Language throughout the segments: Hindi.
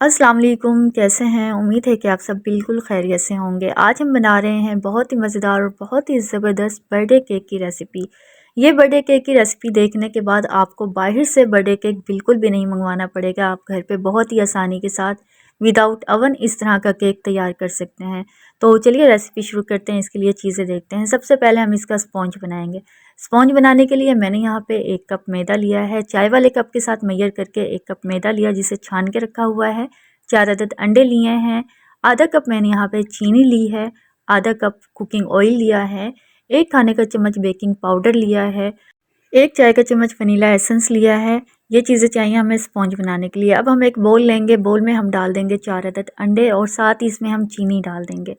अस्सलाम वालेकुम, कैसे हैं? उम्मीद है कि आप सब बिल्कुल खैरियत से होंगे। आज हम बना रहे हैं बहुत ही मज़ेदार और बहुत ही ज़बरदस्त बर्थडे केक की रेसिपी। ये बर्थडे केक की रेसिपी देखने के बाद आपको बाहर से बर्थडे केक बिल्कुल भी नहीं मंगवाना पड़ेगा। आप घर पे बहुत ही आसानी के साथ विदाउट ओवन इस तरह का केक तैयार कर सकते हैं। तो चलिए रेसिपी शुरू करते हैं। इसके लिए चीज़ें देखते हैं। सबसे पहले हम इसका स्पॉन्ज बनाएंगे। स्पॉन्ज बनाने के लिए मैंने यहाँ पे 1 कप मैदा लिया है। चाय वाले कप के साथ मेजर करके 1 कप मैदा लिया, जिसे छान के रखा हुआ है। 4 अदद अंडे लिए हैं। आधा कप मैंने यहाँ पे चीनी ली है। आधा कप कुकिंग ऑयल लिया है। 1 खाने का चम्मच बेकिंग पाउडर लिया है। 1 चाय का चम्मच वनीला एसेंस लिया है। ये चीज़ें चाहिए हमें स्पॉन्ज बनाने के लिए। अब हम एक बोल लेंगे। बोल में हम डाल देंगे 4 अदद अंडे और साथ ही इसमें हम चीनी डाल देंगे।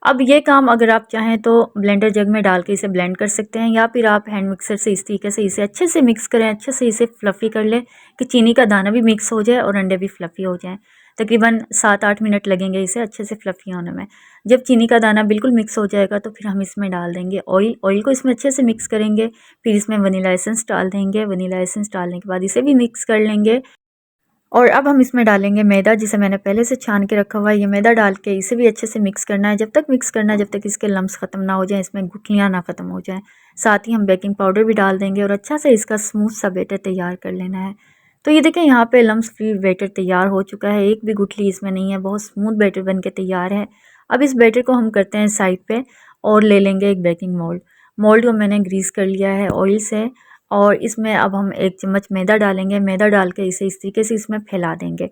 अब ये काम अगर आप चाहें तो ब्लेंडर जग में डाल के इसे ब्लेंड कर सकते हैं, या फिर आप हैंड मिक्सर से इस तरीके से इसे अच्छे से मिक्स करें, अच्छे से इसे फ्लफ़ी कर लें कि चीनी का दाना भी मिक्स हो जाए और अंडे भी फ्लफ़ी हो जाएं। तकरीबन 7-8 मिनट लगेंगे इसे अच्छे से फ्लफ़ी होने में। जब चीनी का दाना बिल्कुल मिक्स हो जाएगा तो फिर हम इसमें डाल देंगे ऑयल। ऑयल को इसमें अच्छे से मिक्स करेंगे। फिर इसमें वनीला एसेंस डाल देंगे। वनीला एसेंस डालने के बाद इसे भी मिक्स कर लेंगे। और अब हम इसमें डालेंगे मैदा, जिसे मैंने पहले से छान के रखा हुआ है। ये मैदा डाल के इसे भी अच्छे से मिक्स करना है। जब तक मिक्स करना है जब तक इसके लम्स ख़त्म ना हो जाएं, इसमें गुठलियाँ ना ख़त्म हो जाएं। साथ ही हम बेकिंग पाउडर भी डाल देंगे और अच्छा से इसका स्मूथ सा बैटर तैयार कर लेना है। तो ये देखें, यहाँ पे लम्स फ्री बैटर तैयार हो चुका है। एक भी गुठली इसमें नहीं है। बहुत स्मूथ बैटर बन के तैयार है। अब इस बैटर को हम करते हैं साइड पे और ले लेंगे एक बेकिंग मोल्ड। मोल्ड को मैंने ग्रीस कर लिया है ऑयल से, और इसमें अब हम 1 चम्मच मैदा डालेंगे। मैदा डाल के इसे इस तरीके से इसमें फैला देंगे।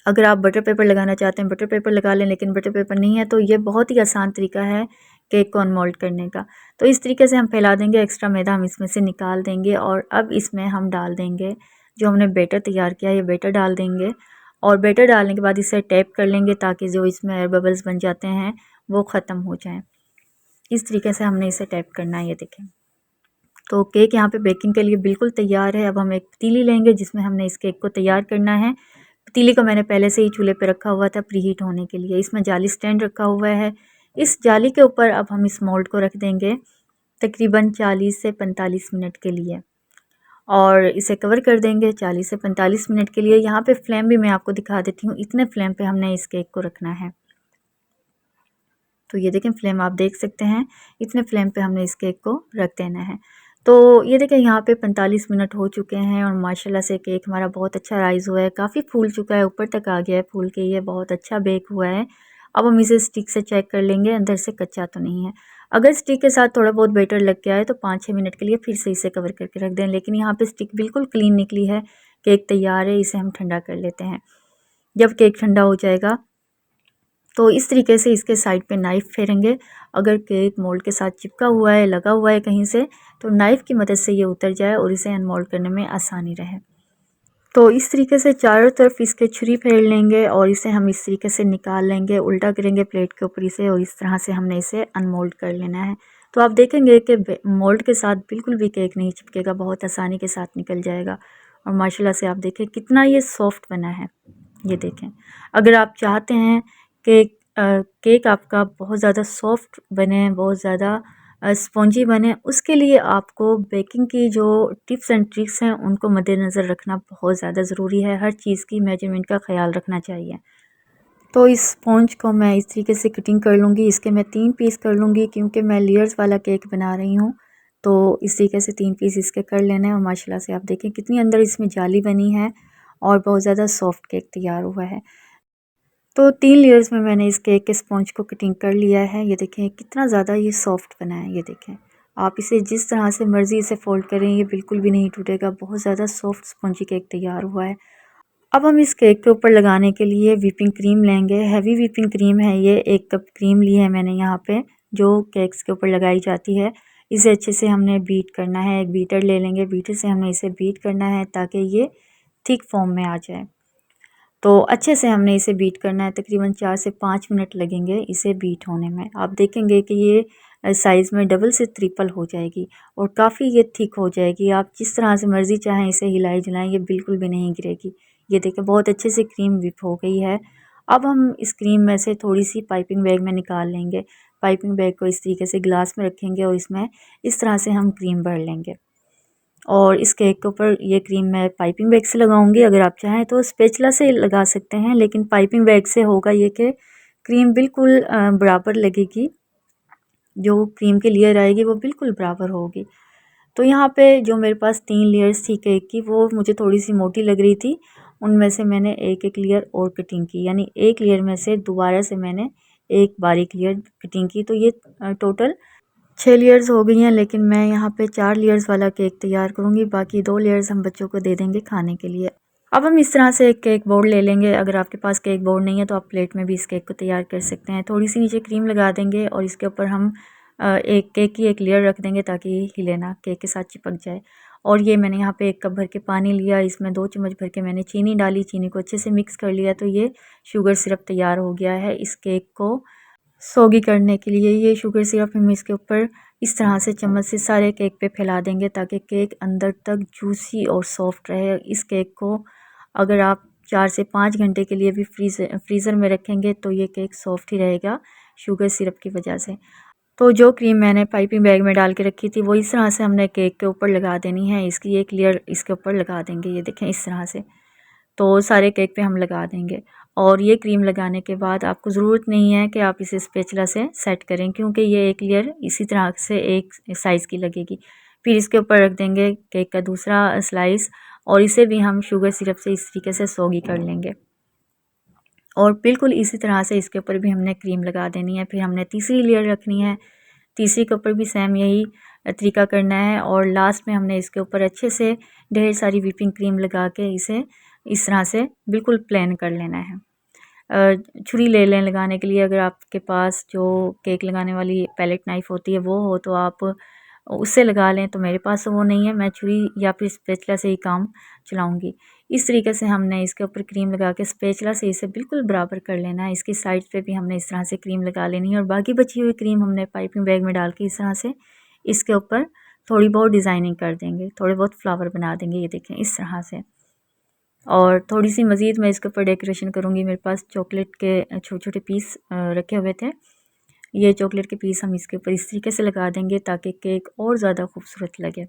अगर आप बटर पेपर लगाना चाहते हैं बटर पेपर लगा लें, लेकिन बटर पेपर नहीं है तो ये बहुत ही आसान तरीका है केक को अनमोल्ड करने का। तो इस तरीके से हम फैला देंगे। एक्स्ट्रा मैदा हम इसमें से निकाल देंगे और अब इसमें हम डाल देंगे जो हमने बैटर तैयार किया है। ये बैटर डाल देंगे और बैटर डालने के बाद इसे टैप कर लेंगे ताकि जो इसमें एयर बबल्स बन जाते हैं वो ख़त्म हो जाएँ। इस तरीके से हमने इसे टैप करना है। ये देखें, तो केक यहाँ पे बेकिंग के लिए बिल्कुल तैयार है। अब हम एक पतीली लेंगे जिसमें हमने इस केक को तैयार करना है। पतीली को मैंने पहले से ही चूल्हे पे रखा हुआ था प्रीहीट होने के लिए। इसमें जाली स्टैंड रखा हुआ है। इस जाली के ऊपर अब हम इस मोल्ड को रख देंगे तकरीबन 40 से 45 मिनट के लिए, और इसे कवर कर देंगे 40 से 45 मिनट के लिए। यहाँ पे फ्लेम भी मैं आपको दिखा देती हूँ। इतने फ्लेम पे हमने इस केक को रखना है। तो ये देखें, फ्लेम आप देख सकते हैं, इतने फ्लेम पे हमने इस केक को रख देना है। तो ये देखें, यहाँ पे 45 मिनट हो चुके हैं और माशाल्लाह से केक हमारा बहुत अच्छा राइज़ हुआ है। काफ़ी फूल चुका है, ऊपर तक आ गया है फूल के। ये बहुत अच्छा बेक हुआ है। अब हम इसे स्टिक से चेक कर लेंगे अंदर से कच्चा तो नहीं है। अगर स्टिक के साथ थोड़ा बहुत बैटर लग गया है तो 5-6 मिनट के लिए फिर से इसे कवर करके रख दें। लेकिन यहाँ पे स्टिक बिल्कुल क्लीन निकली है। केक तैयार है। इसे हम ठंडा कर लेते हैं। जब केक ठंडा हो जाएगा तो इस तरीके से इसके साइड पे नाइफ़ फेरेंगे। अगर केक मोल्ड के साथ चिपका हुआ है, लगा हुआ है कहीं से, तो नाइफ़ की मदद से ये उतर जाए और इसे अनमोल्ड करने में आसानी रहे। तो इस तरीके से चारों तरफ इसके छुरी फेर लेंगे और इसे हम इस तरीके से निकाल लेंगे। उल्टा करेंगे प्लेट के ऊपर इसे और इस तरह से हमने इसे अनमोल्ड कर लेना है। तो आप देखेंगे कि मोल्ड के साथ बिल्कुल भी केक नहीं चिपकेगा, बहुत आसानी के साथ निकल जाएगा। और माशाल्लाह से आप देखें कितना ये सॉफ्ट बना है। ये देखें, अगर आप चाहते हैं कि केक आपका बहुत ज़्यादा सॉफ्ट बने, बहुत ज़्यादा स्पॉन्जी बने, उसके लिए आपको बेकिंग की जो टिप्स एंड ट्रिक्स हैं उनको मद्देनज़र रखना बहुत ज़्यादा ज़रूरी है। हर चीज़ की मेजरमेंट का ख्याल रखना चाहिए। तो इस स्पॉन्ज को मैं इस तरीके से कटिंग कर लूँगी। इसके मैं 3 पीस कर लूँगी क्योंकि मैं लेयर्स वाला केक बना रही हूँ। तो इस तरीके से 3 पीस इसके कर लेने हैं। और माशाल्लाह से आप देखें कितनी अंदर इसमें जाली बनी है और बहुत ज़्यादा सॉफ्ट केक तैयार हुआ है। तो 3 लेयर्स में मैंने इस केक के स्पॉन्ज को कटिंग कर लिया है। ये देखें कितना ज़्यादा ये सॉफ्ट बना है। ये देखें, आप इसे जिस तरह से मर्ज़ी इसे फ़ोल्ड करें ये बिल्कुल भी नहीं टूटेगा। बहुत ज़्यादा सॉफ्ट स्पॉन्जी केक तैयार हुआ है। अब हम इस केक के ऊपर लगाने के लिए व्हिपिंग क्रीम लेंगे। हैवी व्हिपिंग क्रीम है ये। 1 कप क्रीम ली है मैंने यहाँ पे, जो केक्स के ऊपर लगाई जाती है। इसे अच्छे से हमने बीट करना है। एक बीटर ले लेंगे। बीटर से हमने इसे बीट करना है ताकि ये थिक फॉर्म में आ जाए। तो अच्छे से हमने इसे बीट करना है। तकरीबन 4 से 5 मिनट लगेंगे इसे बीट होने में। आप देखेंगे कि ये साइज़ में डबल से ट्रिपल हो जाएगी और काफ़ी ये थिक हो जाएगी। आप जिस तरह से मर्ज़ी चाहें इसे हिलाई जुलाएं, ये बिल्कुल भी नहीं गिरेगी। ये देखें बहुत अच्छे से क्रीम विप हो गई है। अब हम इस क्रीम में से थोड़ी सी पाइपिंग बैग में निकाल लेंगे। पाइपिंग बैग को इस तरीके से गिलास में रखेंगे और इसमें इस तरह से हम क्रीम भर लेंगे। और इस केक के ऊपर ये क्रीम मैं पाइपिंग बैग से लगाऊंगी। अगर आप चाहें तो स्पैचुला से लगा सकते हैं, लेकिन पाइपिंग बैग से होगा ये कि क्रीम बिल्कुल बराबर लगेगी, जो क्रीम की लेयर आएगी वो बिल्कुल बराबर होगी। तो यहाँ पे जो मेरे पास 3 लेयर्स थी केक की, वो मुझे थोड़ी सी मोटी लग रही थी। उनमें से मैंने एक एक लेयर और कटिंग की, यानी एक लेयर में से दोबारा से मैंने एक बारीक लेयर कटिंग की। तो ये टोटल 6 लेयर्स हो गई हैं, लेकिन मैं यहाँ पे 4 लेयर्स वाला केक तैयार करूँगी। बाकी 2 लेयर्स हम बच्चों को दे देंगे खाने के लिए। अब हम इस तरह से एक केक बोर्ड ले लेंगे। अगर आपके पास केक बोर्ड नहीं है तो आप प्लेट में भी इस केक को तैयार कर सकते हैं। थोड़ी सी नीचे क्रीम लगा देंगे और इसके ऊपर हम एक केक की एक लेयर रख देंगे ताकि हिले ना, केक के साथ चिपक जाए। और ये मैंने यहाँ पे 1 कप भर के पानी लिया, इसमें 2 चम्मच भर के मैंने चीनी डाली, चीनी को अच्छे से मिक्स कर लिया। तो ये शुगर सिरप तैयार हो गया है। इस केक को सोगी करने के लिए ये शुगर सिरप हम इसके ऊपर इस तरह से चम्मच से सारे केक पे फैला देंगे ताकि केक अंदर तक जूसी और सॉफ्ट रहे। इस केक को अगर आप 4 से 5 घंटे के लिए भी फ्रीज़र में रखेंगे तो ये केक सॉफ्ट ही रहेगा शुगर सिरप की वजह से। तो जो क्रीम मैंने पाइपिंग बैग में डाल के रखी थी वो इस तरह से हमने केक के ऊपर लगा देनी है। इसकी एक लेयर इसके ऊपर लगा देंगे, ये देखें इस तरह से। तो सारे केक पे हम लगा देंगे। और ये क्रीम लगाने के बाद आपको ज़रूरत नहीं है कि आप इसे स्पैचुला से सेट करें, क्योंकि ये एक लेयर इसी तरह से एक साइज़ की लगेगी। फिर इसके ऊपर रख देंगे केक का दूसरा स्लाइस और इसे भी हम शुगर सिरप से इस तरीके से सोगी कर लेंगे। और बिल्कुल इसी तरह से इसके ऊपर भी हमने क्रीम लगा देनी है। फिर हमने तीसरी लेयर रखनी है, तीसरी के ऊपर भी सेम यही तरीका करना है। और लास्ट में हमने इसके ऊपर अच्छे से ढेर सारी व्हिपिंग क्रीम लगा के इसे इस तरह से बिल्कुल प्लेन कर लेना है। छुरी ले लें लगाने के लिए। अगर आपके पास जो केक लगाने वाली पैलेट नाइफ़ होती है वो हो तो आप उससे लगा लें, तो मेरे पास वो नहीं है, मैं छुरी या फिर स्पैचुला से ही काम चलाऊँगी। इस तरीके से हमने इसके ऊपर क्रीम लगा के स्पैचुला से इसे बिल्कुल बराबर कर लेना है। इसकी साइड पे भी हमने इस तरह से क्रीम लगा लेनी है और बाकी बची हुई क्रीम हमने पाइपिंग बैग में डाल के इस तरह से इसके ऊपर थोड़ी बहुत डिज़ाइनिंग कर देंगे, थोड़े बहुत फ्लावर बना देंगे, ये देखें इस तरह से। और थोड़ी सी मज़ीद मैं इसके ऊपर डेकोरेशन करूँगी। मेरे पास चॉकलेट के छोटे छोटे पीस रखे हुए थे, ये चॉकलेट के पीस हम इसके ऊपर इस तरीके से लगा देंगे ताकि केक और ज़्यादा खूबसूरत लगे।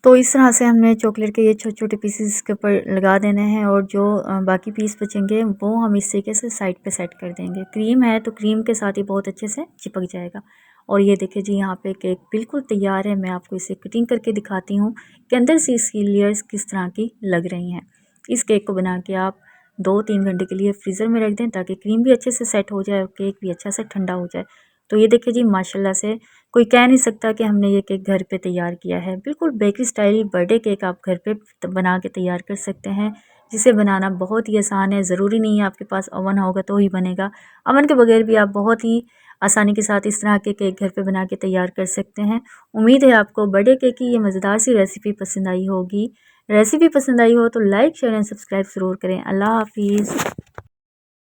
तो इस तरह से हमने चॉकलेट के ये छोटे छोटे पीसेस इसके ऊपर लगा देने हैं और जो बाकी पीस बचेंगे वो हम इस तरीके से साइड पे सेट कर देंगे। क्रीम है तो क्रीम के साथ ही बहुत अच्छे से चिपक जाएगा। और ये देखिए जी, यहाँ पे केक बिल्कुल तैयार है। मैं आपको इसे कटिंग करके दिखाती हूँ कि अंदर से इसकी लेयर्स किस तरह की लग रही हैं। इस केक को बना के आप 2-3 घंटे के लिए फ्रीज़र में रख दें ताकि क्रीम भी अच्छे से सेट हो जाए और केक भी अच्छा से ठंडा हो जाए। तो ये देखिए जी, माशाल्लाह से कोई कह नहीं सकता कि हमने ये केक घर पे तैयार किया है। बिल्कुल बेकरी स्टाइल बर्थडे केक आप घर पे बना के तैयार कर सकते हैं, जिसे बनाना बहुत ही आसान है। ज़रूरी नहीं है आपके पास ओवन होगा तो ही बनेगा, ओवन के बगैर भी आप बहुत ही आसानी के साथ इस तरह के केक घर पे बना के तैयार कर सकते हैं। उम्मीद है आपको बर्थडे केक की ये मज़ेदार सी रेसिपी पसंद आई होगी। रेसिपी पसंद आई हो तो लाइक, शेयर एंड सब्सक्राइब ज़रूर करें। अल्लाह हाफिज़।